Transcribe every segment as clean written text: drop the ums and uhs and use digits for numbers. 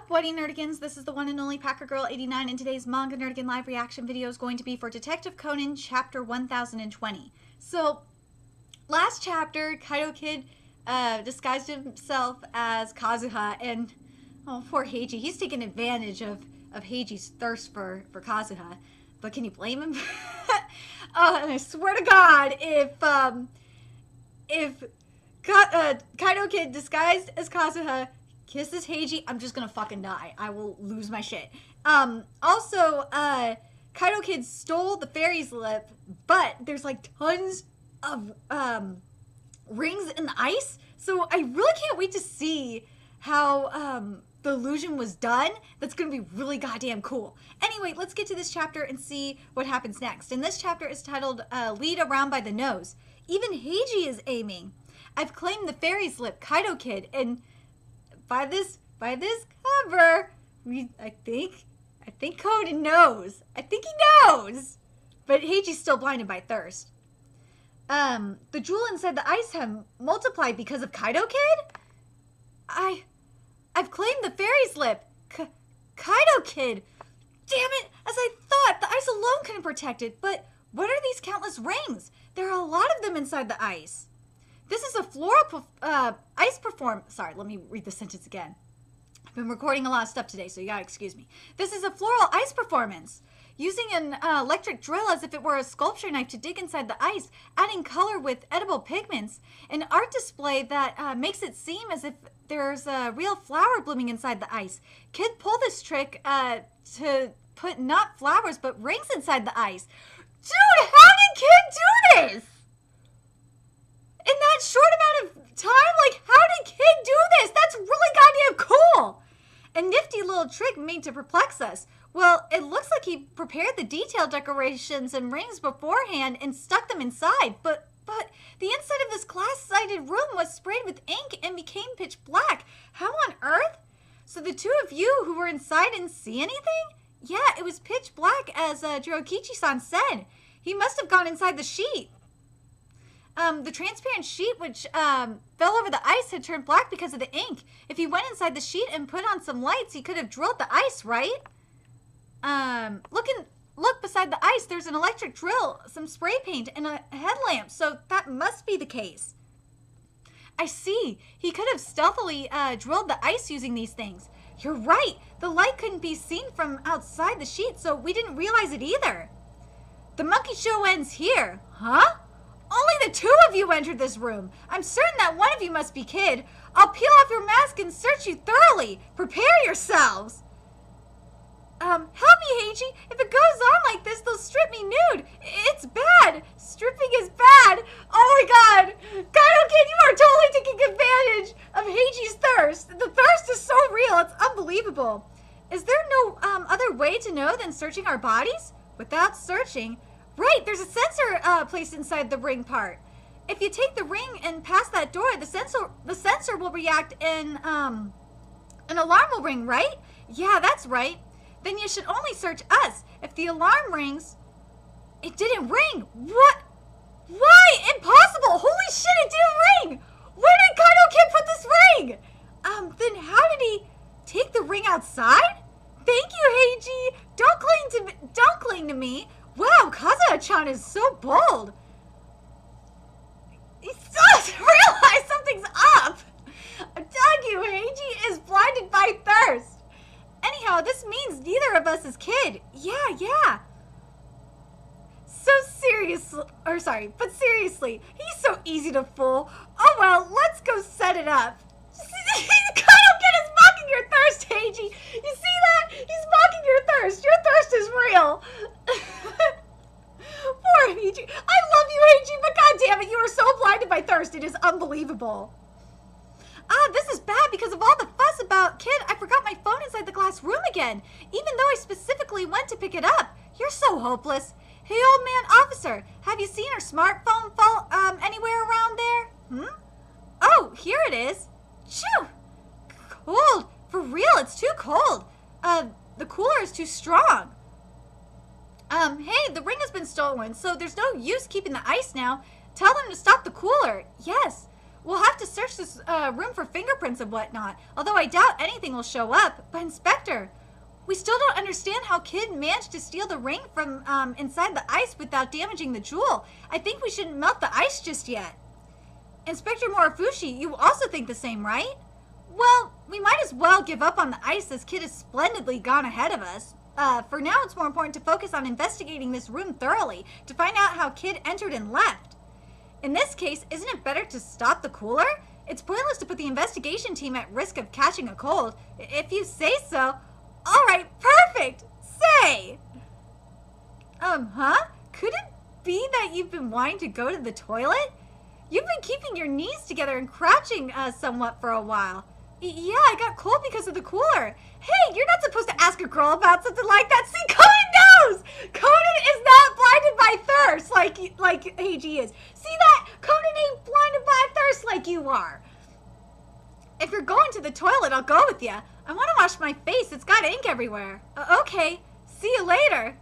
up, Whitey Nerdigans? This is the one and only Packer Girl 89, and today's Manga Nerdigan live reaction video is going to be for Detective Conan Chapter 1020. So, last chapter, Kaido Kid disguised himself as Kazuha, and oh, poor HEIJI. He's taking advantage of HEIJI's thirst for Kazuha. But can you blame him? And I swear to God, if Kaido Kid disguised as Kazuha kisses HEIJI, I'm just gonna fucking die. I will lose my shit. Also, Kaido Kid stole the fairy's lip, but there's like tons of rings in the ice. So I really can't wait to see how the illusion was done. That's gonna be really goddamn cool. Anyway, let's get to this chapter and see what happens next. And this chapter is titled Lead Around by the Nose. Even HEIJI is aiming. I've claimed the fairy's lip, Kaido Kid, and by this cover, I think Conan knows. I think he knows. But HEIJI's still blinded by thirst. The jewel inside the ice have multiplied because of Kaido Kid? I've claimed the fairy's lip, Kaido Kid. Damn it, as I thought, the ice alone couldn't protect it. But what are these countless rings? There are a lot of them inside the ice. This is a floral ice performance. Sorry, let me read the sentence again. I've been recording a lot of stuff today, so you gotta excuse me. This is a floral ice performance. Using an electric drill as if it were a sculpture knife to dig inside the ice, adding color with edible pigments. An art display that makes it seem as if there's a real flower blooming inside the ice. Kid pulled this trick to put not flowers, but rings inside the ice. Dude, how did Kid do this? In that short amount of time? Like, how did Kid do this? That's really goddamn cool. A nifty little trick made to perplex us. Well, it looks like he prepared the detailed decorations and rings beforehand and stuck them inside. But the inside of this glass-sided room was sprayed with ink and became pitch black. How on earth? So the two of you who were inside didn't see anything? Yeah, it was pitch black, as Jirokichi-san said. He must have gone inside the sheet. The transparent sheet which fell over the ice had turned black because of the ink. If he went inside the sheet and put on some lights, he could have drilled the ice, right? Look beside the ice. There's an electric drill, some spray paint, and a headlamp. So that must be the case. I see. He could have stealthily drilled the ice using these things. You're right. The light couldn't be seen from outside the sheet, so we didn't realize it either. The monkey show ends here. Huh? Only the two of you entered this room. I'm certain that one of you must be Kid. I'll peel off your mask and search you thoroughly. Prepare yourselves. Help me, HEIJI. If it goes on like this, they'll strip me nude. It's bad. Stripping is bad. Oh my God. Kaido Kid, you are totally taking advantage of HEIJI's thirst. The thirst is so real. It's unbelievable. Is there no other way to know than searching our bodies? Without searching... Right, there's a sensor placed inside the ring part. If you take the ring and pass that door, the sensor will react and an alarm will ring, right? Yeah, that's right. Then you should only search us. If the alarm rings, it didn't ring. What? Why? Impossible! Holy shit, it didn't ring! Where did Kaido Kid put this ring? Then how did he take the ring outside? Thank you, HEIJI. Don't cling to me. Wow, Kazuha-chan is so bold. He still doesn't realize something's up. I'm telling you, HEIJI is blinded by thirst. Anyhow, this means neither of us is Kid. Yeah. But seriously, he's so easy to fool. Oh well, let's go set it up. Kaido Kid is mocking your thirst, HEIJI. You see that? He's mocking your thirst. Your thirst is real. Poor HEIJI. I love you, HEIJI, but goddammit, you are so blinded by thirst. It is unbelievable. This is bad because of all the fuss about Kid. I forgot my phone inside the glass room again, even though I specifically went to pick it up. You're so hopeless. Hey, old man officer, have you seen her smartphone fall anywhere around there? Oh, here it is. Phew! Cold. For real, it's too cold. The cooler is too strong. Hey, the ring has been stolen, so there's no use keeping the ice now. Tell them to stop the cooler. Yes. We'll have to search this room for fingerprints and whatnot, although I doubt anything will show up. But Inspector, we still don't understand how Kid managed to steal the ring from inside the ice without damaging the jewel. I think we shouldn't melt the ice just yet. Inspector Morifushi, you also think the same, right? Well, we might as well give up on the ice as Kid has splendidly gone ahead of us. For now, it's more important to focus on investigating this room thoroughly to find out how Kid entered and left. In this case, isn't it better to stop the cooler? It's pointless to put the investigation team at risk of catching a cold. If you say so. All right, perfect. Say. Could it be that you've been wanting to go to the toilet? You've been keeping your knees together and crouching somewhat for a while. Yeah, I got cold because of the cooler. Hey, you're not supposed to ask a girl about something like that. See, Conan knows! Conan is not blinded by thirst like HEIJI is. See that? Conan ain't blinded by thirst like you are. If you're going to the toilet, I'll go with you. I want to wash my face. It's got ink everywhere. Okay, see you later.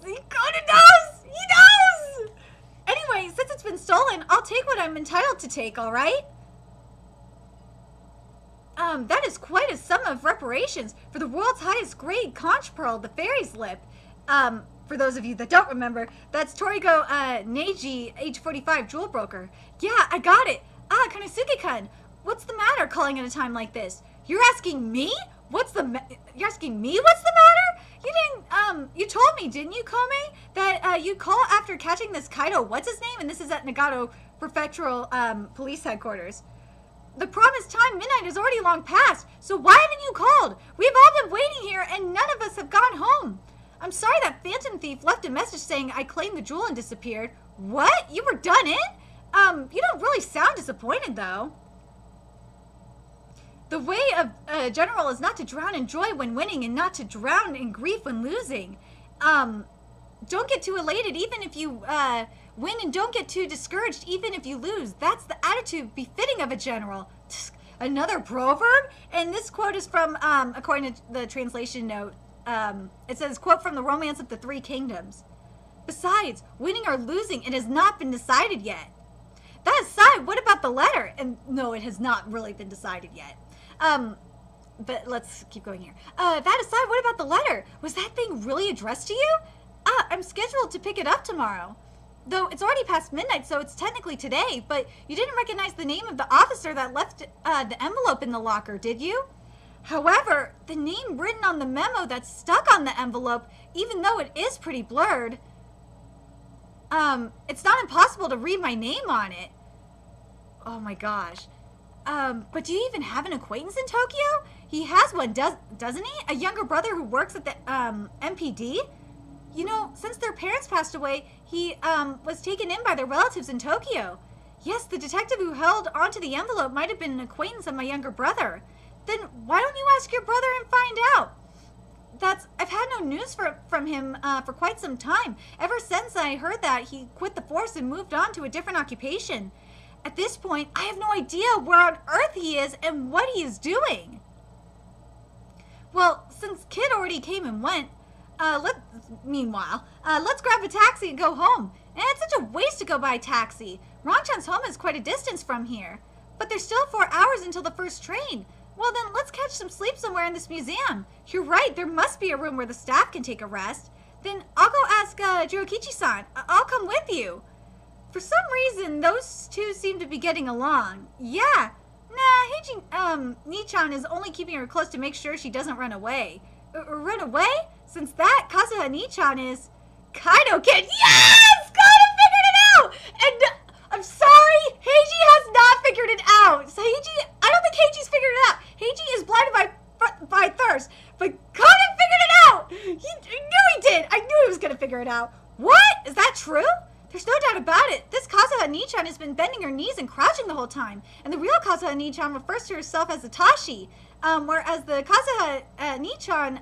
See, Conan knows! He knows! Anyway, since it's been stolen, I'll take what I'm entitled to take, all right? That is quite a sum of reparations for the world's highest grade conch pearl, the fairy's lip. For those of you that don't remember, that's Torigo Neiji, age 45, jewel broker. Yeah, I got it. Konosuke-kun, what's the matter calling at a time like this? You're asking me? You're asking me what's the matter? You didn't, you told me, didn't you, Kome, that you'd call after catching this Kaido, what's his name? And this is at Nagato Prefectural Police Headquarters. The promised time, midnight, is already long past, so why haven't you called? We've all been waiting here, and none of us have gone home. I'm sorry that Phantom Thief left a message saying I claimed the jewel and disappeared. What? You were done in? You don't really sound disappointed, though. The way of a general is not to drown in joy when winning and not to drown in grief when losing. Don't get too elated even if you win, and don't get too discouraged even if you lose. That's the attitude befitting of a general. Another proverb? And this quote is from, according to the translation note, it says, quote from the Romance of the Three Kingdoms. Besides, winning or losing, it has not been decided yet. That aside, what about the letter? And no, it has not really been decided yet. But let's keep going here. That aside, what about the letter? Was that thing really addressed to you? I'm scheduled to pick it up tomorrow. Though it's already past midnight, so it's technically today, but you didn't recognize the name of the officer that left the envelope in the locker, did you? However, the name written on the memo that's stuck on the envelope, even though it is pretty blurred, it's not impossible to read my name on it. Oh my gosh. But do you even have an acquaintance in Tokyo? He has one, doesn't he? A younger brother who works at the, MPD? You know, since their parents passed away, he, was taken in by their relatives in Tokyo. Yes, the detective who held onto the envelope might have been an acquaintance of my younger brother. Then why don't you ask your brother and find out? I've had no news from him, for quite some time. Ever since I heard that he quit the force and moved on to a different occupation. At this point, I have no idea where on earth he is and what he is doing. Well, since Kid already came and went, let's grab a taxi and go home. And it's such a waste to go by taxi. Ronchan's home is quite a distance from here. But there's still 4 hours until the first train. Well then, let's catch some sleep somewhere in this museum. You're right, there must be a room where the staff can take a rest. Then I'll go ask Jirokichi-san. I'll come with you. For some reason, those two seem to be getting along. Yeah. Nah, HEIJI, Nichan is only keeping her close to make sure she doesn't run away. Run away? Since that, Kazuha Nichan is... Kaido Kid! Yes! Kaido figured it out! And I'm sorry, HEIJI has not figured it out. So HEIJI, I don't think HEIJI's figured it out. HEIJI is blinded by thirst. But Conan figured it out! I knew he did! I knew he was gonna figure it out. What? Is that true? There's no doubt about it. This Kazuha Nichan has been bending her knees and crouching the whole time. And the real Kazuha Nichan refers to herself as Itachi. Whereas the Kazuha Nichan,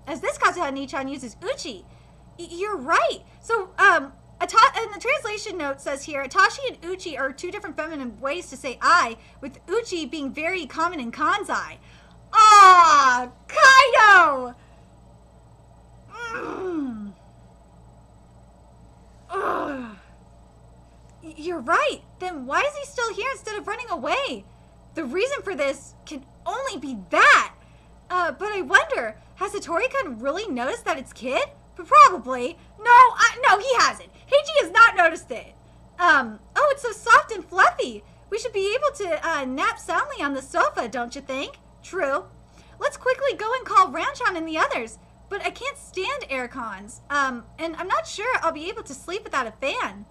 as this Kazuha Nichan uses uchi. You're right. So, and the translation note says here, Itachi and uchi are two different feminine ways to say I, with uchi being very common in Kansai. Ah, Kaido! You're right. Then why is he still here instead of running away? The reason for this can only be that. But I wonder, has Hattori-kun really noticed that it's Kid? Probably. No, he hasn't. HEIJI has not noticed it. Oh, it's so soft and fluffy. We should be able to nap soundly on the sofa, don't you think? True. Let's quickly go and call Ranchan and the others. But I can't stand air cons. And I'm not sure I'll be able to sleep without a fan.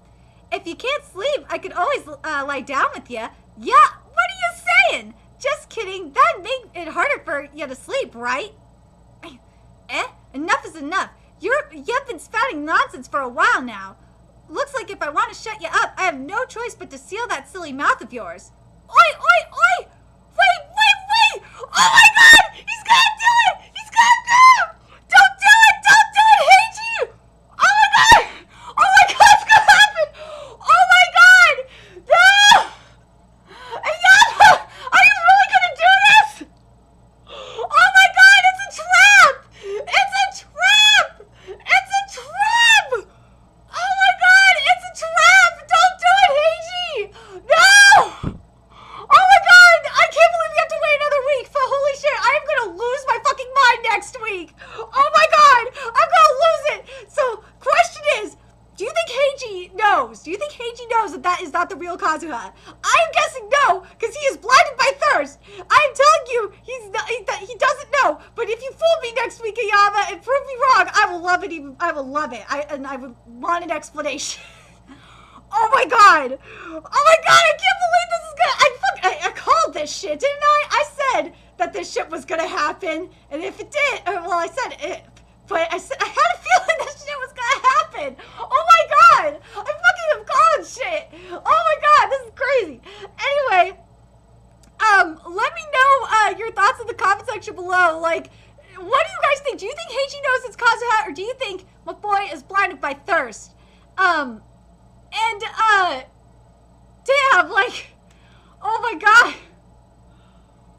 If you can't sleep, I could always lie down with you. Yeah, what are you saying? Just kidding. That'd make it harder for you to sleep, right? Enough is enough. You've been spouting nonsense for a while now. Looks like if I want to shut you up, I have no choice but to seal that silly mouth of yours. Oi, oi, oi! Wait! Oh my god! He's gonna do it! He's gonna do it! Don't do it, HEIJI! Oh my god! It's gonna happen! Oh my god! No! Ayana! Are you really gonna do this? Oh my god, it's a trap! It's a trap! It's a trap! Oh my god, it's a trap! Don't do it, HEIJI! No! Oh my god, I can't believe we have to wait another week. For holy shit, I am gonna lose my fucking mind next week. Oh my god, I'm gonna lose it. So, question is, do you think HEIJI knows? Do you think HEIJI knows that that is not the real Kazuha? I'm guessing no, because he is blinded by thirst. I'm telling you, he doesn't know. But if you fool me next week, Ayama, and prove me wrong, I will love it. I will love it. I would want an explanation. Oh my god! Oh my god! I can't believe this is gonna. I called this shit, didn't I? I said that this shit was gonna happen, and if it did, well, I said it, but I had a feeling this shit was gonna happen. Oh my god! I fucking am calling shit. Oh my god, this is crazy. Anyway, let me know your thoughts in the comment section below. Like, what do you guys think? Do you think HEIJI knows it's Kazuha, or do you think my boy is blinded by thirst? And, damn, like, oh my god.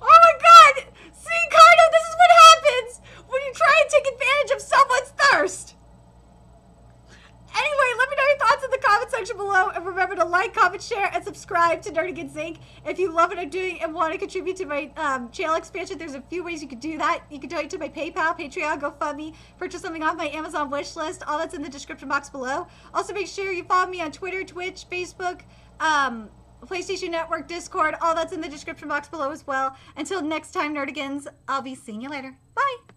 Oh my god! See, Kaido, this is what happens when you try and take advantage of someone's thirst. Anyway, let me know your thoughts in the comment section below, and remember to like, comment, share, and subscribe to Nerdigans Inc. If you love what I'm doing and want to contribute to my channel expansion, there's a few ways you could do that. You can donate to my PayPal, Patreon, GoFundMe, purchase something off my Amazon wish list. All that's in the description box below. Also, make sure you follow me on Twitter, Twitch, Facebook, PlayStation Network, Discord. All that's in the description box below as well. Until next time, Nerdigans, I'll be seeing you later. Bye!